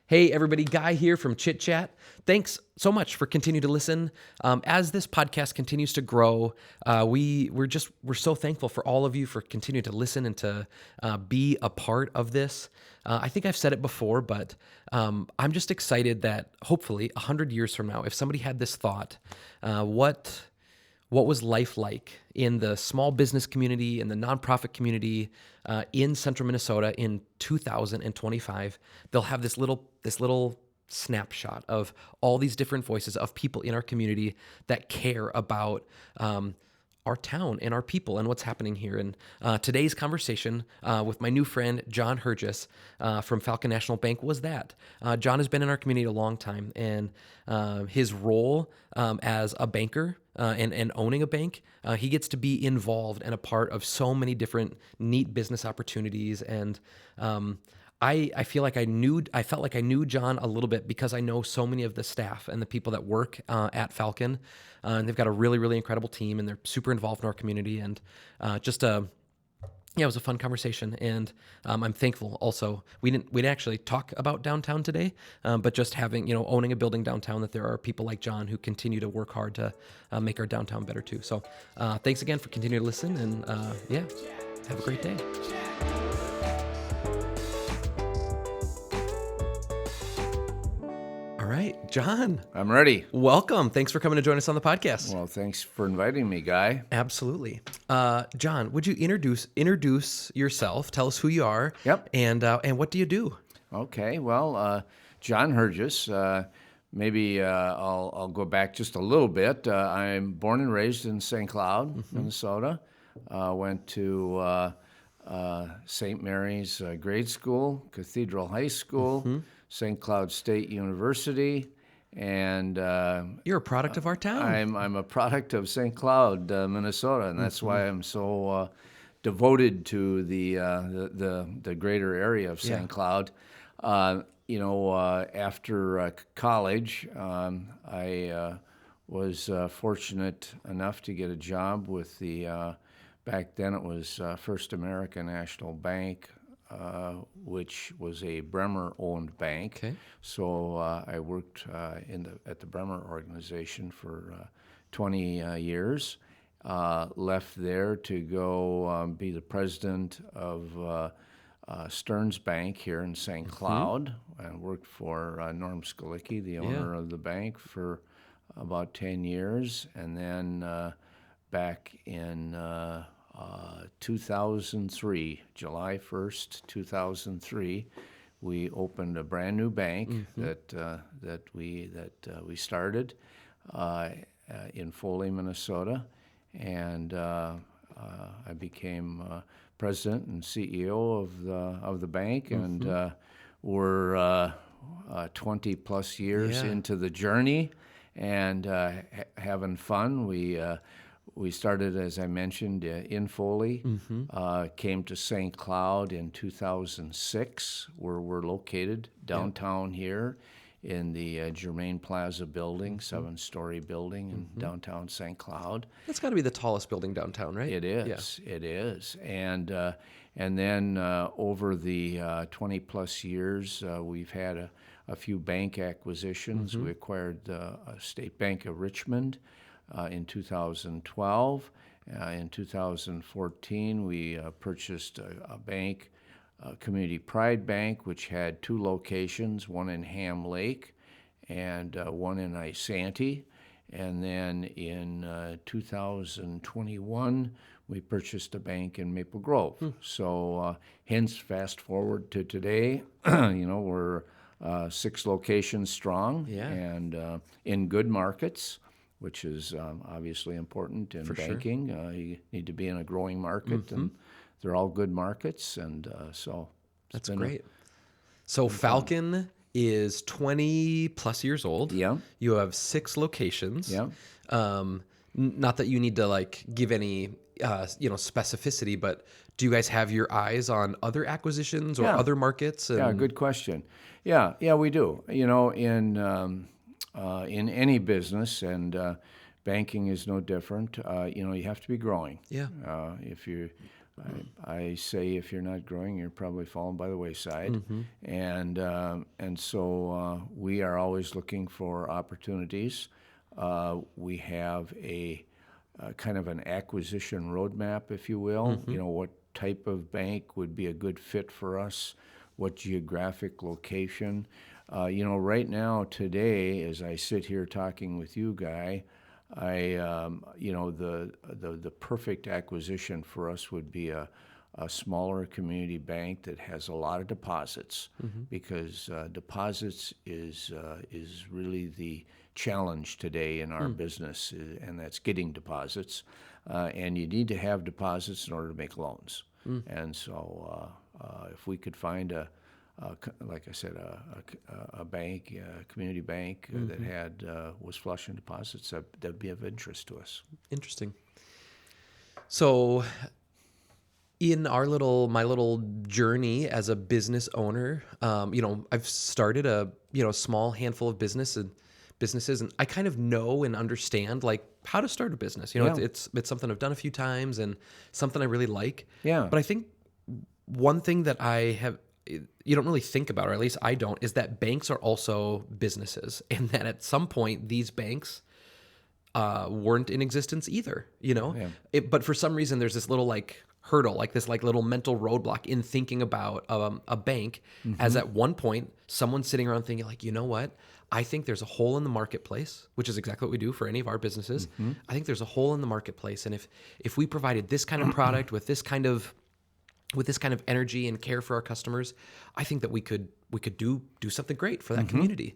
Hey everybody, Guy here from Chit Chat. Thanks so much for continuing to listen. As this podcast continues to grow, we're so thankful for all of you for continuing to listen and to be a part of this. I think I've said it before, but I'm just excited that hopefully 100 years from now, if somebody had this thought, what was life like in the small business community, in the nonprofit community, in central Minnesota in 2025? They'll have this little snapshot of all these different voices of people in our community that care about our town and our people and what's happening here. And today's conversation with my new friend, John Herges from Falcon National Bank was that. John has been in our community a long time, and his role as a banker and owning a bank, he gets to be involved and a part of so many different neat business opportunities. And I felt like I knew John a little bit because I know so many of the staff and the people that work at Falcon, and they've got a really, really incredible team, and they're super involved in our community. And it was a fun conversation, and I'm thankful. Also, we didn't actually talk about downtown today, but just having owning a building downtown, that there are people like John who continue to work hard to make our downtown better too. So, thanks again for continuing to listen, and have a great day. All right, John. I'm ready. Welcome. Thanks for coming to join us on the podcast. Well, thanks for inviting me, Guy. Absolutely. John, would you introduce yourself? Tell us who you are. Yep. And what do you do? Okay. Well, John Herges. Maybe I'll go back just a little bit. I'm born and raised in St. Cloud, Minnesota. Went to St. Mary's grade school, Cathedral High School, St. Cloud State University, and you're a product of our town. I'm a product of St. Cloud, Minnesota, and that's why I'm so devoted to the greater area of St. Cloud. After college, I was fortunate enough to get a job with back then it was First American National Bank, which was a Bremer-owned bank. Okay. So I worked at the Bremer organization for 20 years. Left there to go be the president of Stearns Bank here in St. Cloud. I worked for Norm Skolicki, the owner of the bank, for about 10 years. And then back in 2003, July 1st, 2003, we opened a brand new bank that we started in Foley, Minnesota, and I became president and CEO of the bank, and we're 20 plus years into the journey and having fun. We started, as I mentioned, in Foley, came to St. Cloud in 2006, where we're located downtown here in the Germain Plaza building, 7-story building in downtown St. Cloud. That's got to be the tallest building downtown, right? It is. Yeah. It is. And then over the 20-plus years, we've had a few bank acquisitions. We acquired the State Bank of Richmond in 2012. In 2014, we purchased a bank, Community Pride Bank, which had 2 locations, one in Ham Lake and one in Isanti. And then in 2021, we purchased a bank in Maple Grove. So hence, fast forward to today, we're 6 locations strong and in good markets, which is obviously important in banking. Sure. You need to be in a growing market, and they're all good markets, and so that's great. So Falcon is 20 plus years old. Yeah. You have 6 locations. Yeah. Not that you need to give any specificity, but do you guys have your eyes on other acquisitions or other markets? Yeah, good question. Yeah, we do. In any business, and banking is no different. You have to be growing. Yeah. If you I say if you're not growing, you're probably falling by the wayside, and so we are always looking for opportunities. We have a kind of an acquisition roadmap, if you will. You know, what type of bank would be a good fit for us, what geographic location. You know, right now, today, as I sit here talking with you, Guy, you know, the perfect acquisition for us would be a smaller community bank that has a lot of deposits, because deposits is really the challenge today in our business, and that's getting deposits. And you need to have deposits in order to make loans. And so if we could find like I said, a bank, a community bank that had was flush in deposits, that'd be of interest to us. Interesting. So in my little journey as a business owner, you know, I've started a, you know, small handful of businesses, and I kind of know and understand like how to start a business. You know, Yeah. it's something I've done a few times and something I really like. Yeah. But I think one thing that you don't really think about, or at least I don't, is that banks are also businesses, and that at some point these banks weren't in existence either, you know? Yeah. But for some reason, there's this little like hurdle, like this like little mental roadblock in thinking about a bank as at one point someone's sitting around thinking like, you know what? I think there's a hole in the marketplace, which is exactly what we do for any of our businesses. I think there's a hole in the marketplace, and if we provided this kind of product with this kind of energy and care for our customers, I think that we could do something great for that community.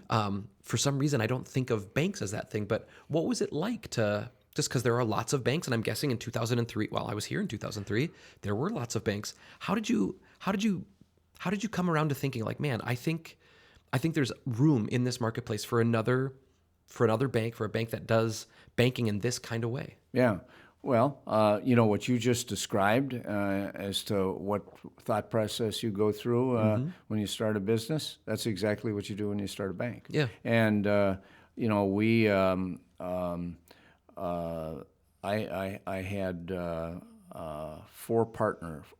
For some reason, I don't think of banks as that thing. But what was it like to, just because there are lots of banks, and I'm guessing in 2003, while I was here in 2003, there were lots of banks. How did you come around to thinking like, man, I think there's room in this marketplace for another bank, for a bank that does banking in this kind of way? Yeah. Well, you know, what you just described as to what thought process you go through when you start a business, that's exactly what you do when you start a bank. Yeah. And, you know, I had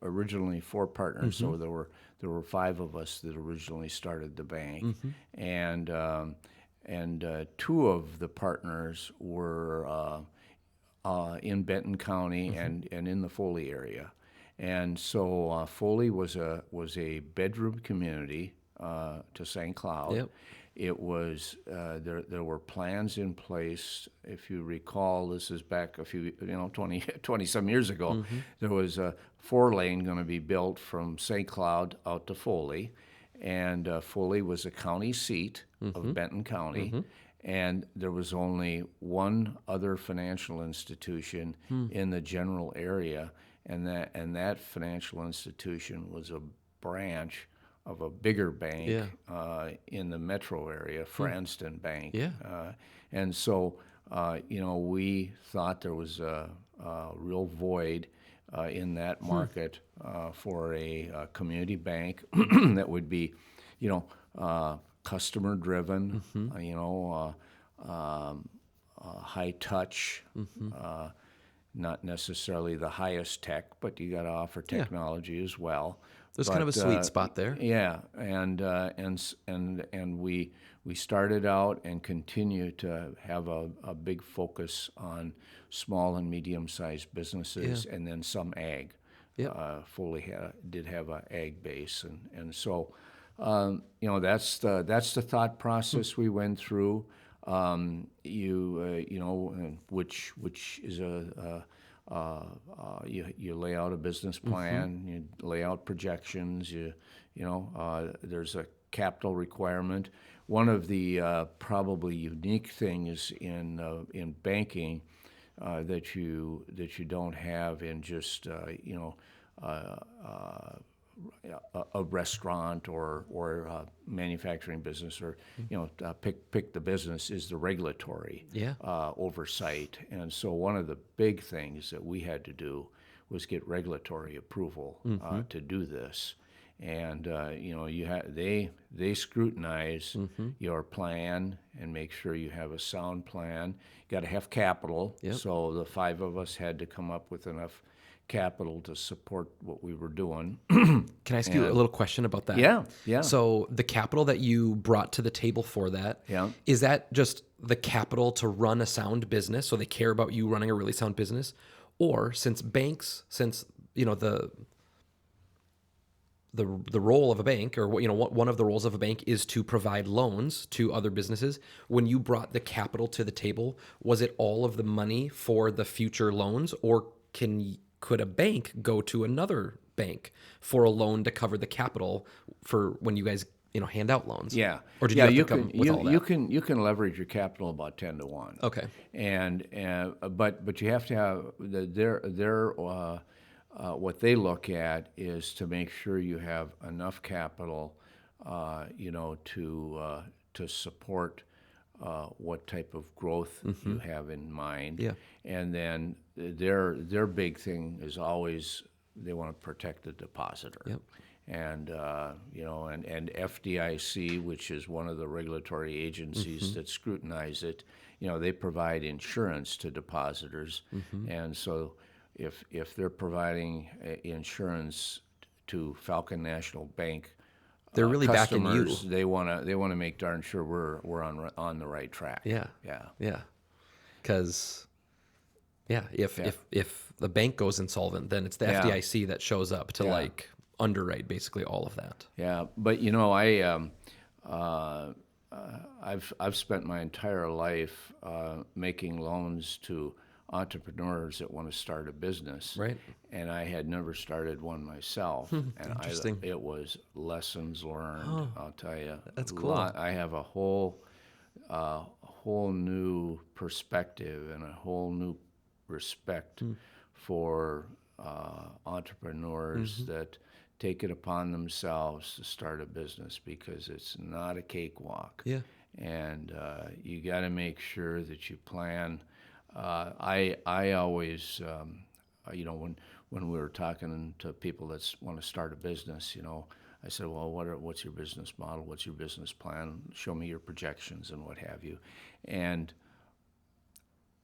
originally four partners, so there were five of us that originally started the bank. And two of the partners were in Benton County and in the Foley area. And so Foley was a bedroom community to St. Cloud. Yep. It was there were plans in place. If you recall, this is back a few 20 some years ago. There was a 4-lane going to be built from St. Cloud out to Foley, and Foley was a county seat of Benton County. And there was only one other financial institution in the general area, and that financial institution was a branch of a bigger bank in the metro area, Franston Bank. Yeah. And so, you know, we thought there was a real void in that market for a community bank that would be, you know, customer driven, you know, high touch, not necessarily the highest tech, but you got to offer technology as well. There's kind of a sweet spot there. Yeah, and we started out and continue to have a big focus on small and medium-sized businesses, and then some ag. Foley did have an ag base, and so you know, that's the thought process we went through. You know, which is you lay out a business plan, you lay out projections. You know, there's a capital requirement. One of the probably unique things in banking that you don't have in just you know. A restaurant or a manufacturing business, or you know, pick the business, is the regulatory oversight. And so one of the big things that we had to do was get regulatory approval to do this. And you know, they scrutinize your plan and make sure you have a sound plan. You got to have capital. So the five of us had to come up with enough capital to support what we were doing. Can I ask you a little question about that? Yeah. So the capital that you brought to the table for that, Yeah. is that just the capital to run a sound business? So they care about you running a really sound business? Or since the role of a bank, or one of the roles of a bank is to provide loans to other businesses. When you brought the capital to the table, was it all of the money for the future loans, or could a bank go to another bank for a loan to cover the capital for when you guys hand out loans? Yeah. Or did you have to come with all that? You can leverage your capital about 10 to 1. Okay. But you have to have their what they look at is to make sure you have enough capital, to support what type of growth you have in mind. Yeah. And then their big thing is always they want to protect the depositor. Yep. And and FDIC, which is one of the regulatory agencies that scrutinize it, they provide insurance to depositors, and so if they're providing insurance to Falcon National Bank, They're really backing you. customers, they want to make darn sure we're on the right track. Yeah. Yeah. Because if the bank goes insolvent, then it's the Yeah. FDIC that shows up to Yeah. underwrite basically all of that. Yeah, but I've spent my entire life making loans to entrepreneurs that want to start a business, Right. and I had never started one myself. And Interesting. it was lessons learned. I'll tell you, That's cool. I have a whole new perspective and a whole new respect for entrepreneurs that take it upon themselves to start a business, because it's not a cakewalk. Yeah. And you got to make sure that you plan. I always, when we were talking to people that want to start a business, I said, well, what's your business model? What's your business plan? Show me your projections and what have you. And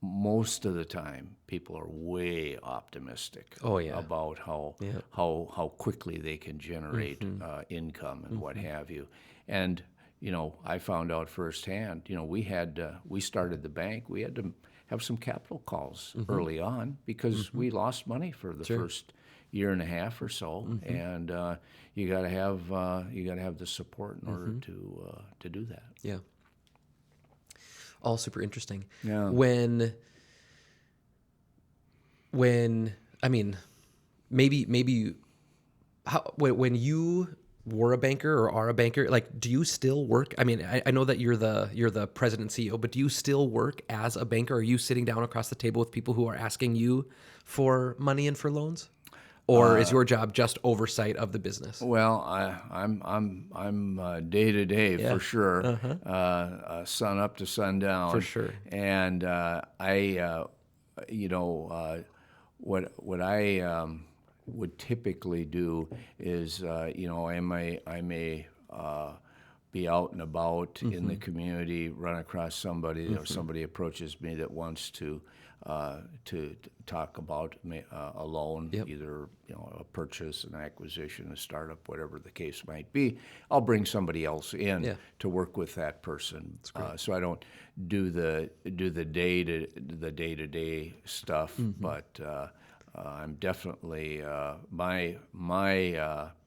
most of the time, people are way optimistic Oh, yeah. about how quickly they can generate income and what have you. And I found out firsthand. We started the bank. We had to have some capital calls early on because we lost money for the first year and a half or so, and you got to have the support in order to do that. Yeah. All super interesting. Yeah. When I mean, maybe when you were a banker or are a banker, like, do you still work? I mean, I know that you're the president and CEO, but do you still work as a banker? Are you sitting down across the table with people who are asking you for money and for loans? Or is your job just oversight of the business? Well, I'm day to day for sure, sun up to sundown For sure. and what I would typically do is I may be out and about in the community, run across somebody, or somebody approaches me that wants to talk about a loan, either a purchase, an acquisition, a startup, whatever the case might be. I'll bring somebody else in to work with that person, so I don't do the day-to-day stuff, but I'm definitely my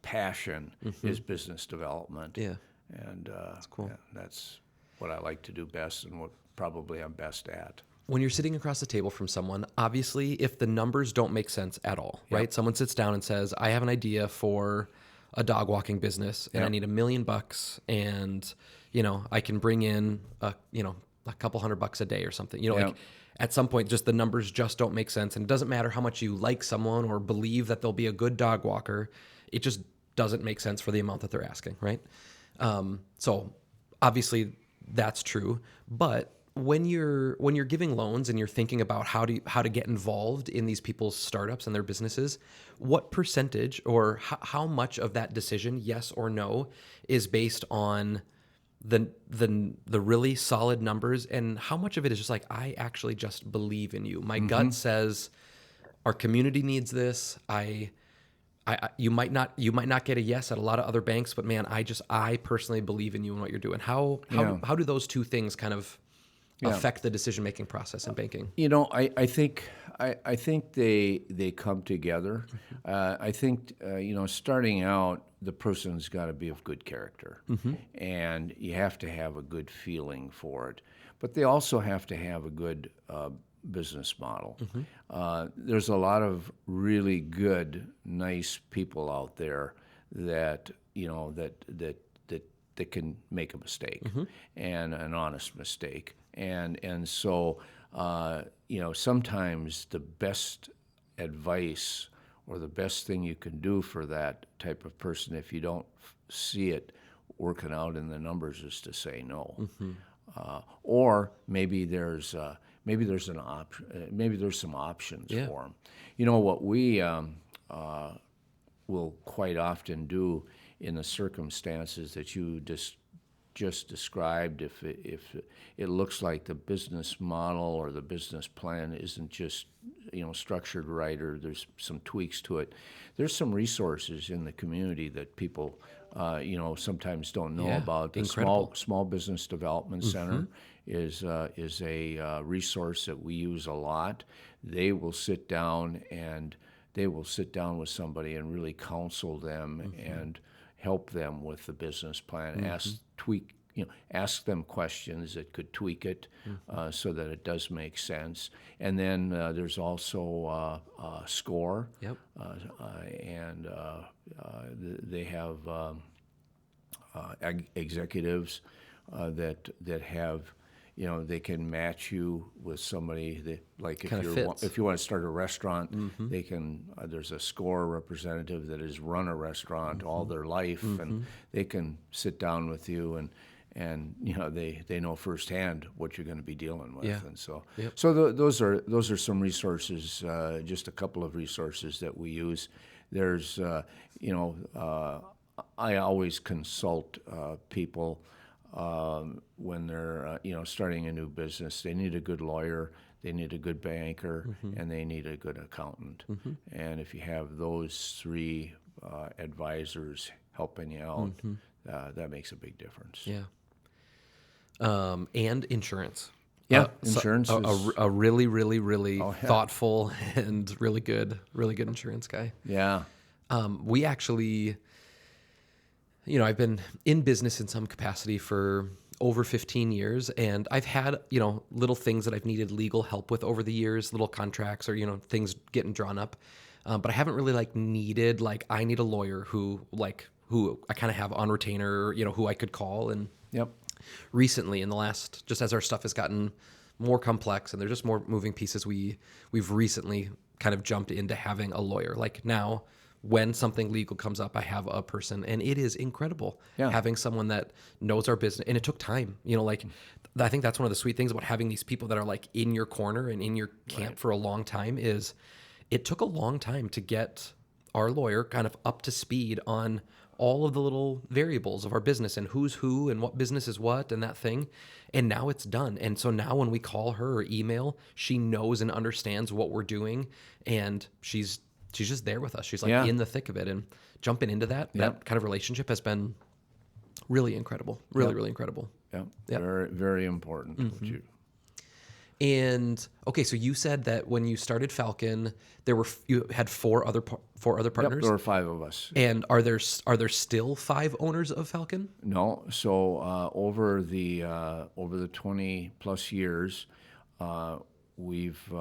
passion is business development. Yeah. And That's cool. that's what I like to do best, and what probably I'm best at. When you're sitting across the table from someone, obviously, if the numbers don't make sense at all, right? Someone sits down and says, I have an idea for a dog walking business, and I need $1 million, and, I can bring in, a couple $100 a day or something. Like at some point, just the numbers just don't make sense. And it doesn't matter how much you like someone or believe that they'll be a good dog walker. It just doesn't make sense for the amount that they're asking, right? So obviously that's true, but when you're giving loans and you're thinking about how to get involved in these people's startups and their businesses, what percentage or how much of that decision, yes or no, is based on the really solid numbers, and how much of it is just like, I actually just believe in you. My gut says our community needs this. You might not get a yes at a lot of other banks, but man, I personally believe in you and what you're doing. How do those two things kind of affect the decision-making process in banking? I think they come together. I think starting out, the person's got to be of good character, and you have to have a good feeling for it. But they also have to have a good business model. There's a lot of really good, nice people out there that that can make a mistake, and an honest mistake. And so sometimes the best advice or the best thing you can do for that type of person, if you don't see it working out in the numbers, is to say no. Or maybe there's an option. Maybe there's some options for them. What we will quite often do in the circumstances that you just described, if it looks like the business model or the business plan isn't just structured right, or there's some tweaks to it, there's some resources in the community that people sometimes don't know about. The Small Business Development Center is a resource that we use a lot. They will sit down with somebody and really counsel them and help them with the business plan. Ask them questions that could tweak it so that it does make sense. And then there's also SCORE, and they have executives that have, they can match you with somebody that, like, if you want to start a restaurant, they can. There's a SCORE representative that has run a restaurant all their life, and they can sit down with you and they know firsthand what you're going to be dealing with, and so those are some resources, just a couple of resources that we use. There's I always consult people when they're starting a new business. They need a good lawyer, they need a good banker, and they need a good accountant. And if you have those three advisors helping you out, that makes a big difference. And insurance. Insurance is a really, really, really thoughtful and really good insurance guy. We actually, I've been in business in some capacity for over 15 years, and I've had, little things that I've needed legal help with over the years, little contracts or, things getting drawn up. But I haven't really needed, I need a lawyer who I kind of have on retainer, who I could call. And recently, in the last, just as our stuff has gotten more complex and there's just more moving pieces, we've recently kind of jumped into having a lawyer. Like now, when something legal comes up, I have a person, and it is incredible having someone that knows our business. And it took time, I think that's one of the sweet things about having these people that are in your corner and in your camp for a long time is it took a long time to get our lawyer kind of up to speed on all of the little variables of our business and who's who and what business is what and that thing. And now it's done. And so now when we call her or email, she knows and understands what we're doing, and she's just there with us. She's in the thick of it, and jumping into that kind of relationship has been really incredible. Really incredible. Very, very important. And okay, so you said that when you started Falcon, you had four other partners. There were 5 of us. And are there still 5 owners of Falcon? No. So over the 20 plus years, we've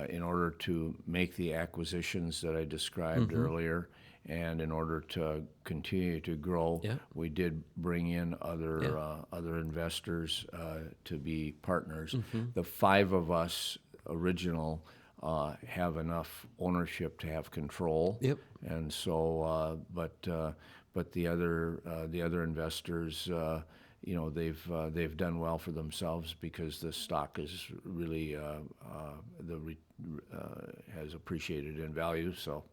in order to make the acquisitions that I described earlier, and in order to continue to grow, we did bring in other investors to be partners. The 5 of us original have enough ownership to have control, and so but the other investors, they've done well for themselves because the stock is really has appreciated in value. So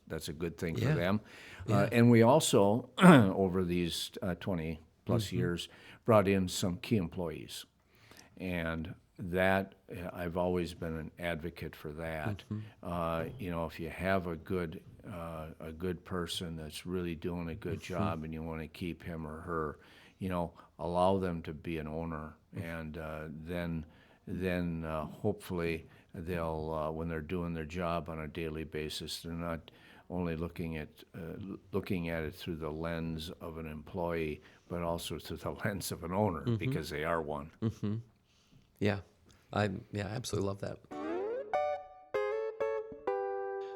that's a good thing for them. And we also over these 20 plus years brought in some key employees, and that I've always been an advocate for that. If you have a good person that's really doing a good job, and you want to keep him or her, allow them to be an owner, and then hopefully they'll when they're doing their job on a daily basis, they're not only looking at it through the lens of an employee, but also through the lens of an owner, because they are one. Yeah. I absolutely love that.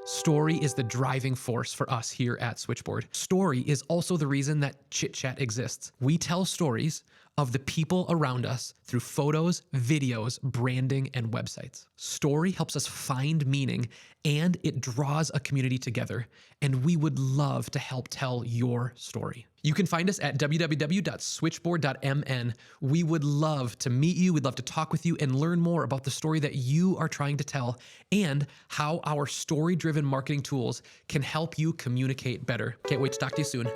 Story is the driving force for us here at Switchboard. Story is also the reason that Chit Chat exists. We tell stories of the people around us through photos, videos, branding, and websites. Story helps us find meaning, and it draws a community together, and we would love to help tell your story. You can find us at www.switchboard.mn. We would love to meet you. We'd love to talk with you and learn more about the story that you are trying to tell and how our story-driven marketing tools can help you communicate better. Can't wait to talk to you soon.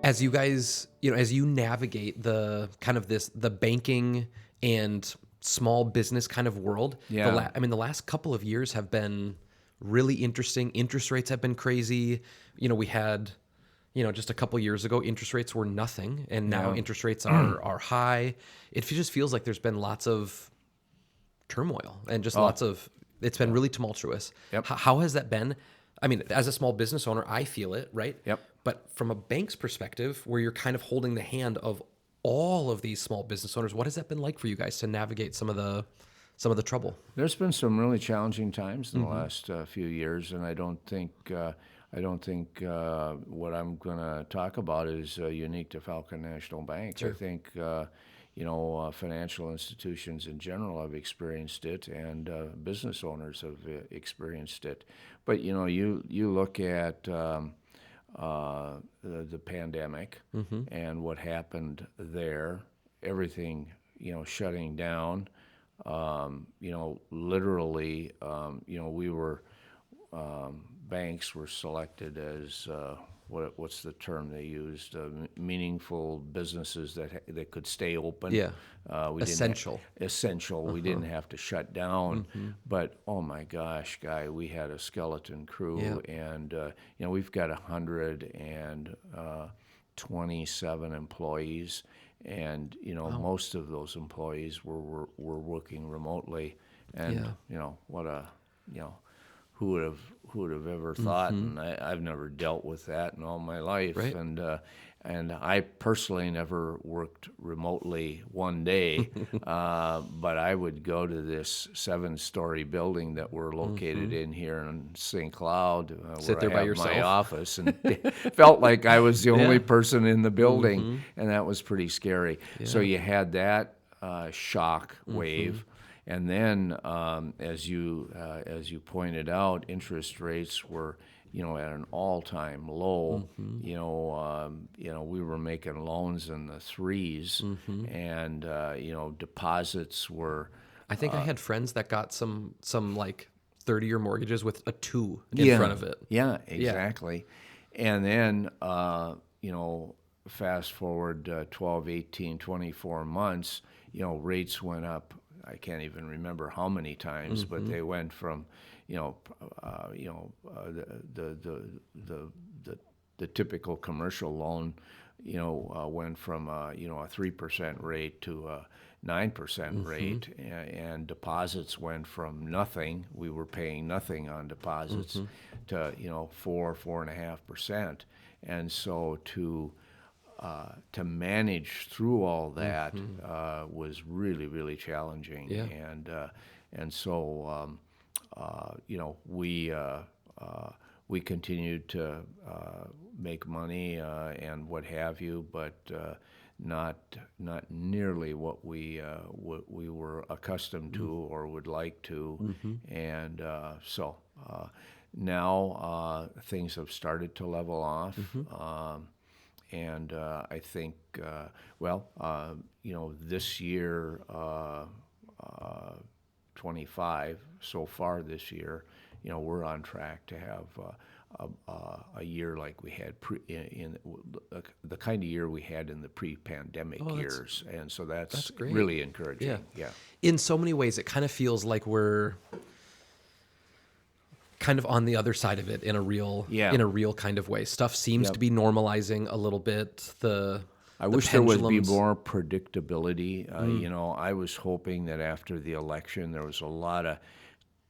As you guys, as you navigate the kind of the banking and small business kind of world, Yeah. the last couple of years have been really interesting. Interest rates have been crazy. We had, just a couple years ago, interest rates were nothing, and now interest rates are high. It just feels like there's been lots of turmoil and just it's been really tumultuous. Yep. How has that been? As a small business owner, I feel it, right? Yep. But from a bank's perspective, where you're kind of holding the hand of all of these small business owners, what has that been like for you guys to navigate some of the trouble? There's been some really challenging times in the last few years, and I don't think what I'm going to talk about is unique to Falcon National Bank. Sure. I think financial institutions in general have experienced it, and business owners have experienced it. But you look at the pandemic and what happened there, everything shutting down. Literally, we were banks were selected as what's the term they used? Meaningful businesses that could stay open. Yeah. We Essential. Essential. We didn't have to shut down. But oh my gosh, Guy, we had a skeleton crew, and we've got 127 employees, and most of those employees were working remotely, and what a who would have ever thought? And I've never dealt with that in all my life, Right. And I personally never worked remotely one day, but I would go to this 7-story building that we're located in here in St. Cloud, Sit where there I by have yourself. my office, and felt like I was the only person in the building, and that was pretty scary. So you had that shock wave. And then, as you pointed out, interest rates were, at an all-time low. We were making loans in the 3s, and deposits were. I think I had friends that got some like 30-year mortgages with a 2 in front of it. Yeah, exactly. And then, fast forward 12, 18, 24 months, rates went up. I can't even remember how many times, but they went from, the typical commercial loan, went from a 3% rate to a 9% rate, and deposits went from nothing. We were paying nothing on deposits to 4.5%, and so to manage through all that was really, really challenging. Yeah. And so we continued to make money and what have you, but not nearly what we were accustomed to or would like to. And so now things have started to level off. And I think, this year, 25, so far this year, we're on track to have a year like we had in the kind of year we had in the pre-pandemic years, and so that's great. really encouraging. Yeah. In so many ways, it kind of feels like we're kind of on the other side of it in a real kind of way. Stuff seems to be normalizing a little bit. I wish there would be more predictability. I was hoping that after the election there was a lot of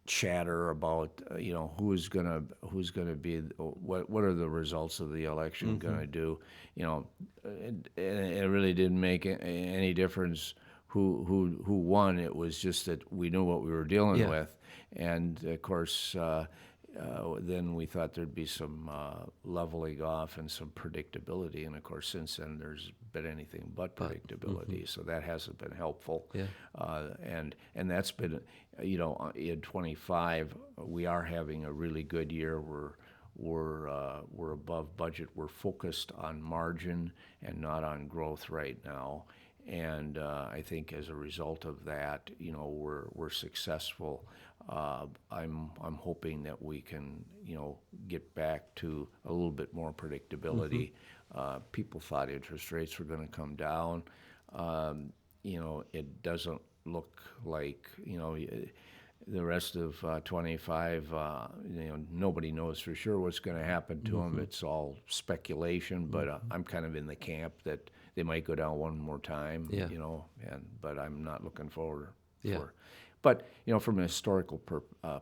chatter about who's gonna be, what are the results of the election gonna do. It really didn't make any difference who won. It was just that we knew what we were dealing with, and of course then we thought there'd be some leveling off and some predictability, and of course since then there's been anything but predictability. So that hasn't been helpful. And that's been, in 25 we are having a really good year. We're above budget. We're focused on margin and not on growth right now, and I think as a result of that, we're successful. I'm hoping that we can, get back to a little bit more predictability. People thought interest rates were going to come down. It doesn't look like, the rest of 25. Nobody knows for sure what's going to happen to them. It's all speculation, but I'm kind of in the camp that they might go down one more time. But I'm not looking forward for. But from a historical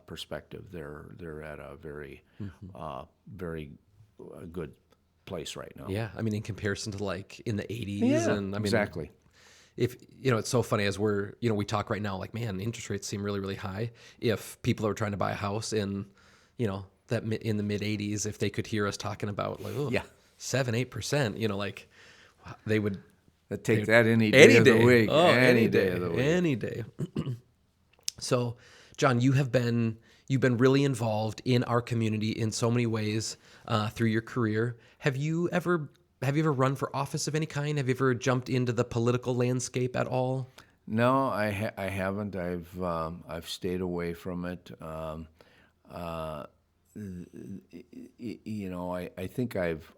perspective, they're at a very very good place right now. Yeah, I mean, in comparison to like in the 80s, and I mean, exactly. If it's so funny as we're we talk right now, like, man, interest rates seem really, really high. If people are trying to buy a house in that in the mid 80s, if they could hear us talking about like 7-8%, like they would take that any day of the week. Oh, any day of the week. Any day. So, John, you've been really involved in our community in so many ways through your career. Have you ever run for office of any kind? Have you ever jumped into the political landscape at all? No, I haven't. I've stayed away from it. I think I've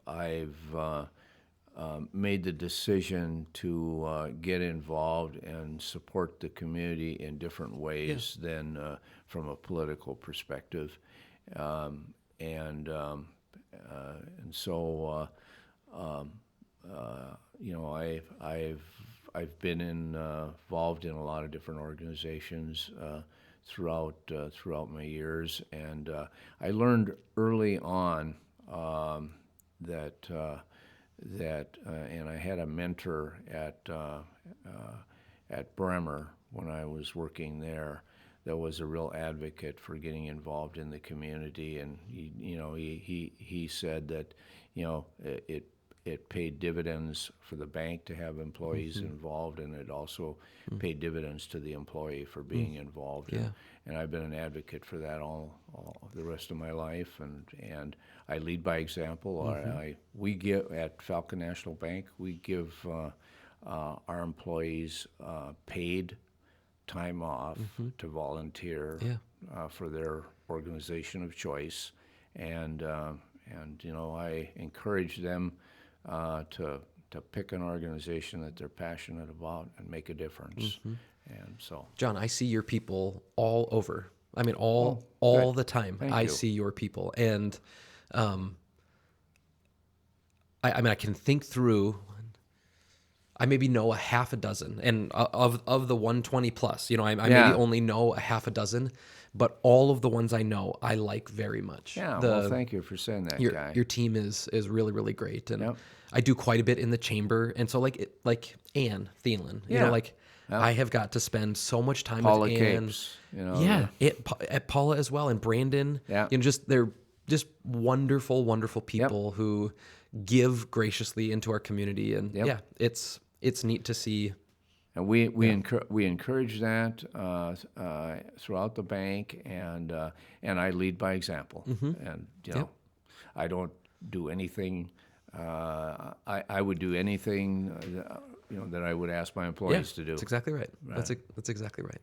made the decision to get involved and support the community in different ways than from a political perspective, and so I've been involved in a lot of different organizations throughout my years, and I learned early on that and I had a mentor at Bremer when I was working there that was a real advocate for getting involved in the community, and he said that it paid dividends for the bank to have employees involved, and it also paid dividends to the employee for being involved. And I've been an advocate for that all the rest of my life, and I lead by example. We give at Falcon National Bank, we give our employees paid time off to volunteer for their organization of choice, and I encourage them to pick an organization that they're passionate about and make a difference. And so, John, I see your people all over. I mean, all the time. I see your people, and I can think through. I maybe know a half a dozen, and of the 120 plus, I maybe only know a half a dozen, but all of the ones I know, I like very much. Yeah, well, thank you for saying that, Guy. Your team is really, really great, and I do quite a bit in the chamber, and so like Ann Thielen, I have got to spend so much time Paula with Ann. Capes, At Paula as well, and Brandon. They're just wonderful, wonderful people who give graciously into our community, and it's neat to see. And we encourage that throughout the bank, and I lead by example. And I don't do anything. I would do anything that I would ask my employees to do. That's exactly right. That's exactly right.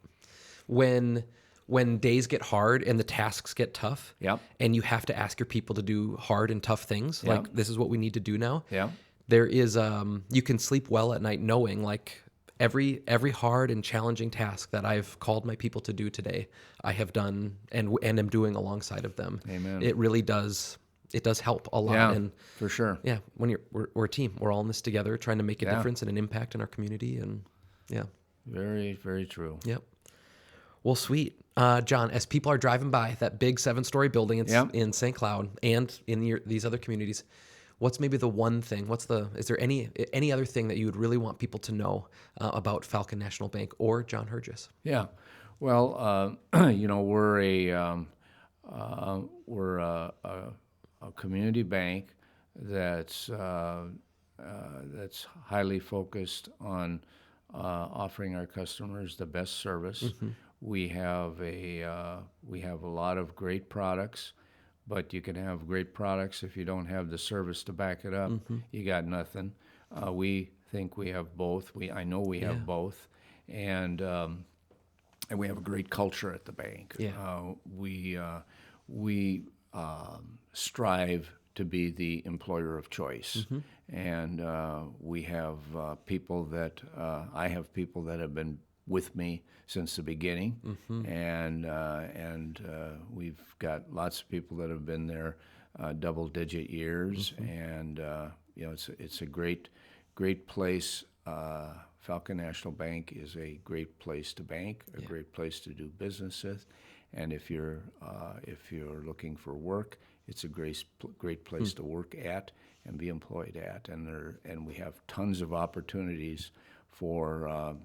When when days get hard and the tasks get tough, Yep. and you have to ask your people to do hard and tough things, like this is what we need to do now. Yeah. There is you can sleep well at night knowing like every hard and challenging task that I've called my people to do today, I have done and am doing alongside of them. Amen. It really does. It does help a lot. Yeah, And for sure. yeah, when we're a team, we're all in this together, trying to make a Yeah. difference and an impact in our community. And yeah, Very, very true. yep. Well, sweet, John. As people are driving by that big 7-story building in St. Cloud and in these other communities, what's maybe the one thing? Is there any other thing that you would really want people to know about Falcon National Bank or John Herges? Yeah. Well, we're a community bank that's highly focused on offering our customers the best service. We have a lot of great products, but you can have great products if you don't have the service to back it up. You got nothing. We think we have both. I know we have both, and we have a great culture at the bank. Yeah. We strive to be the employer of choice, and we have people that I have people that have been with me since the beginning, and we've got lots of people that have been there double-digit years, and it's a great place. Falcon National Bank is a great place to bank, a great place to do business with, and if you're looking for work, it's a great place to work at and be employed at, and we have tons of opportunities for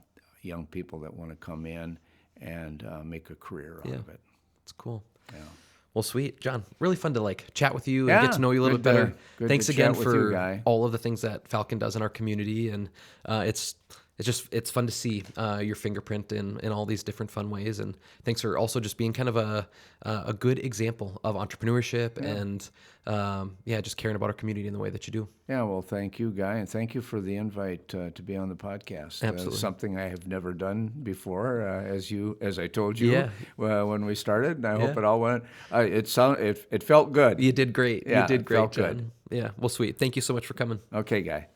young people that want to come in and make a career out of it. It's cool. Yeah. Well, sweet, John. Really fun to like chat with you and get to know you a little bit better. Good Thanks to again chat with you, for Guy. all of the things that Falcon does in our community, and it's fun to see your fingerprint in all these different fun ways. And thanks for also just being kind of a good example of entrepreneurship and just caring about our community in the way that you do. Yeah, well, thank you, Guy, and thank you for the invite to be on the podcast. Absolutely. Something I have never done before, as I told you when we started, and I hope it all went. It felt good. You did great. Yeah, you did it great, felt John. good. Yeah. Well, sweet. Thank you so much for coming. Okay, Guy.